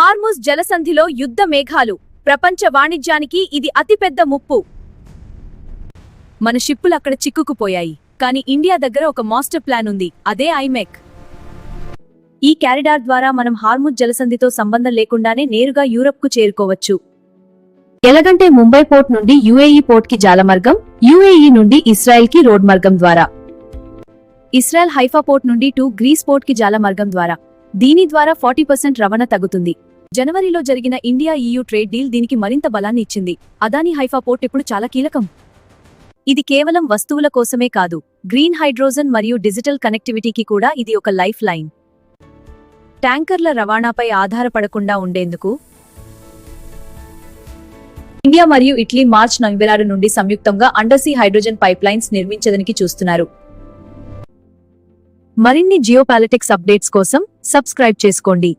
Hormuz జలసంధిలో యుద్ధ మేఘాలు. ప్రపంచ వాణిజ్యానికి ఇది అతిపెద్ద ముప్పు. మన షిప్పులు అక్కడ చిక్కుకుపోయాయి. కానీ ఇండియా దగ్గర ఒక మాస్టర్ ప్లాన్ ఉంది. అదే ఐమెక్. ఈ క్యారిడార్ ద్వారా మనం హార్ముజ్ జలసంధితో సంబంధం లేకుండానే నేరుగా యూరప్కు చేరుకోవచ్చు. ఎలాగంటే ముంబై పోర్ట్ నుండి యుఏఈ పోర్ట్ కి జాలమార్గం, యుఏఈ నుండి ఇస్రాయెల్ కి రోడ్ మార్గం ద్వారా, ఇస్రాయెల్ హైఫా పోర్ట్ నుండి గ్రీస్ పోర్ట్ కి జాలమార్గం ద్వారా. దీని ద్వారా 40% రవాణా తగ్గుతుంది. జనవరిలో జరిగిన ఇండియా EU ట్రేడ్ డీల్ దీనికి మరింత బలాన్ని ఇచ్చింది. అదానీ హైఫా పోర్ట్ ఇప్పుడు చాలా కీలకం. ఇది కేవలం వస్తువుల కోసమే కాదు, గ్రీన్ హైడ్రోజన్ మరియు డిజిటల్ కనెక్టివిటీకి కూడా ఇది ఒక లైఫ్ లైన్. ట్యాంకర్ల రవాణాపై ఆధారపడకుండా ఉండేందుకు ఇండియా మరియు ఇటలీ మార్చ్ 2026 నుండి సంయుక్తంగా అండర్సీ హైడ్రోజన్ పైప్లైన్స్ నిర్మించడానికి చూస్తున్నారు. మరిన్ని జియోపాలిటిక్స్ అప్డేట్స్ కోసం సబ్స్క్రైబ్ చేసుకోండి.